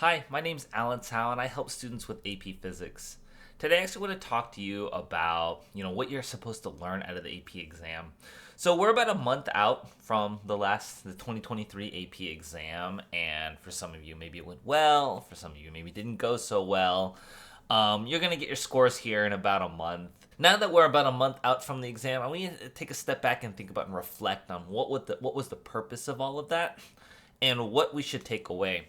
Hi, my name's Alan Tsao and I help students with AP Physics. Today I actually want to talk to you about, what you're supposed to learn out of the AP exam. So we're about a month out from the 2023 AP exam, and for some of you maybe it went well, for some of you maybe it didn't go so well. You're gonna get your scores here in about a month. Now that we're about a month out from the exam, I want you to take a step back and think about and reflect on what was the purpose of all of that, and what we should take away.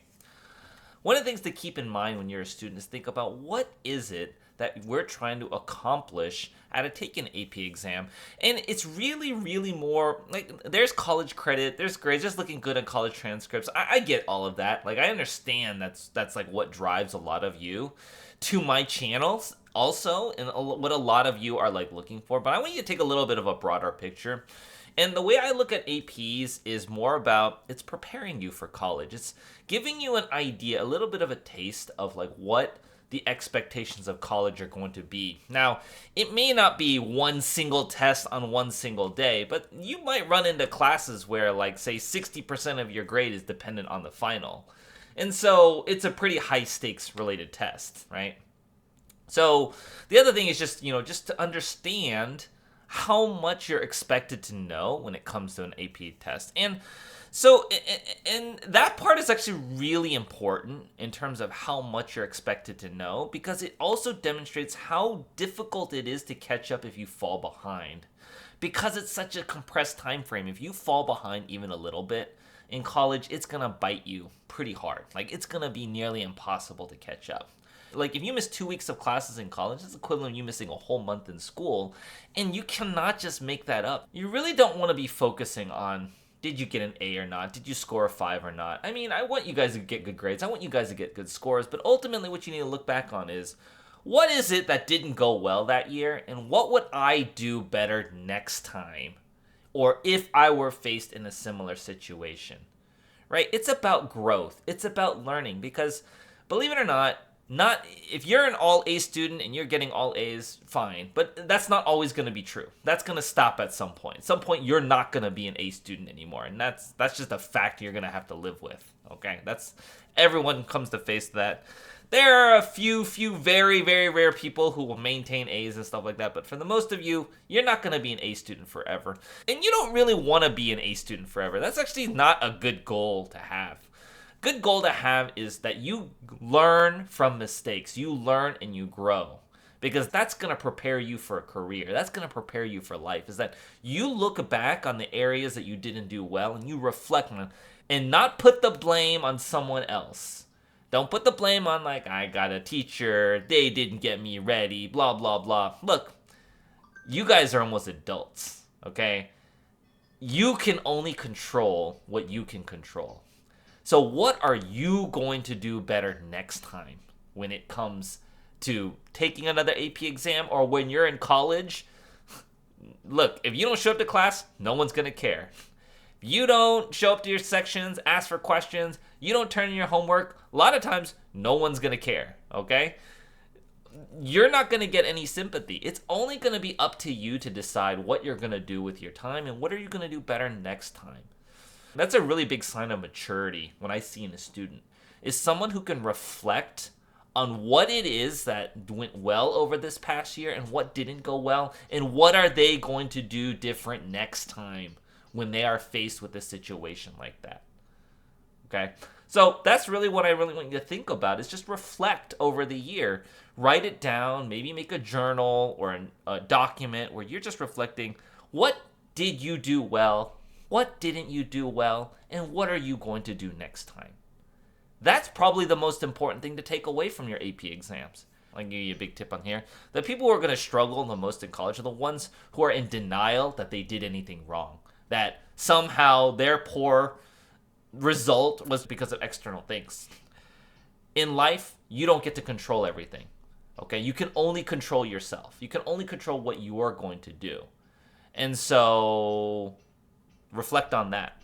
One of the things to keep in mind when you're a student is think about what is it that we're trying to accomplish out of taking an AP exam. And it's really, really more like there's college credit, there's grades, just looking good on college transcripts. I get all of that. Like I understand that's like what drives a lot of you to my channels also, and what a lot of you are like looking for. But I want you to take a little bit of a broader picture. And the way I look at APs is more about it's preparing you for college. It's giving you an idea, a little bit of a taste of like what the expectations of college are going to be. Now, it may not be one single test on one single day, but you might run into classes where like say 60% of your grade is dependent on the final. And so it's a pretty high stakes related test, right? So the other thing is just to understand how much you're expected to know when it comes to an AP test. And that part is actually really important in terms of how much you're expected to know, because it also demonstrates how difficult it is to catch up if you fall behind. Because it's such a compressed time frame, if you fall behind even a little bit in college, it's going to bite you pretty hard. Like it's going to be nearly impossible to catch up. Like if you miss 2 weeks of classes in college, it's equivalent to you missing a whole month in school, and you cannot just make that up. You really don't want to be focusing on did you get an A or not? Did you score a 5 or not? I mean, I want you guys to get good grades. I want you guys to get good scores, but ultimately what you need to look back on is what is it that didn't go well that year, and what would I do better next time? Or if I were faced in a similar situation, right? It's about growth. It's about learning because believe it or not if you're an all A student and you're getting all A's, fine, but that's not always going to be true. That's going to stop at some point. At some point you're not going to be an A student anymore, and that's just a fact you're going to have to live with. Okay? That's everyone comes to face that. There are a few very, very rare people who will maintain A's and stuff like that, but for the most of you, you're not going to be an A student forever. And you don't really want to be an A student forever. That's actually not a good goal to have. Good goal to have is that you learn from mistakes. You learn and you grow, because that's going to prepare you for a career. That's going to prepare you for life, is that you look back on the areas that you didn't do well and you reflect on, and not put the blame on someone else. Don't put the blame on like I got a teacher, they didn't get me ready, blah blah blah. Look, you guys are almost adults, okay? You can only control what you can control. So what are you going to do better next time when it comes to taking another AP exam, or when you're in college? Look, if you don't show up to class, no one's going to care. If you don't show up to your sections, ask for questions, you don't turn in your homework, a lot of times no one's going to care, okay? You're not going to get any sympathy. It's only going to be up to you to decide what you're going to do with your time and what are you going to do better next time. That's a really big sign of maturity when I see in a student, is someone who can reflect on what it is that went well over this past year and what didn't go well, and what are they going to do different next time when they are faced with a situation like that. Okay? So that's really what I really want you to think about, is just reflect over the year. Write it down, maybe make a journal or a document where you're just reflecting, what did you do well? What didn't you do well? And what are you going to do next time? That's probably the most important thing to take away from your AP exams. I'll give you a big tip on here. The people who are going to struggle the most in college are the ones who are in denial that they did anything wrong, that somehow their poor result was because of external things. In life, you don't get to control everything. Okay? You can only control yourself. You can only control what you are going to do. And so reflect on that.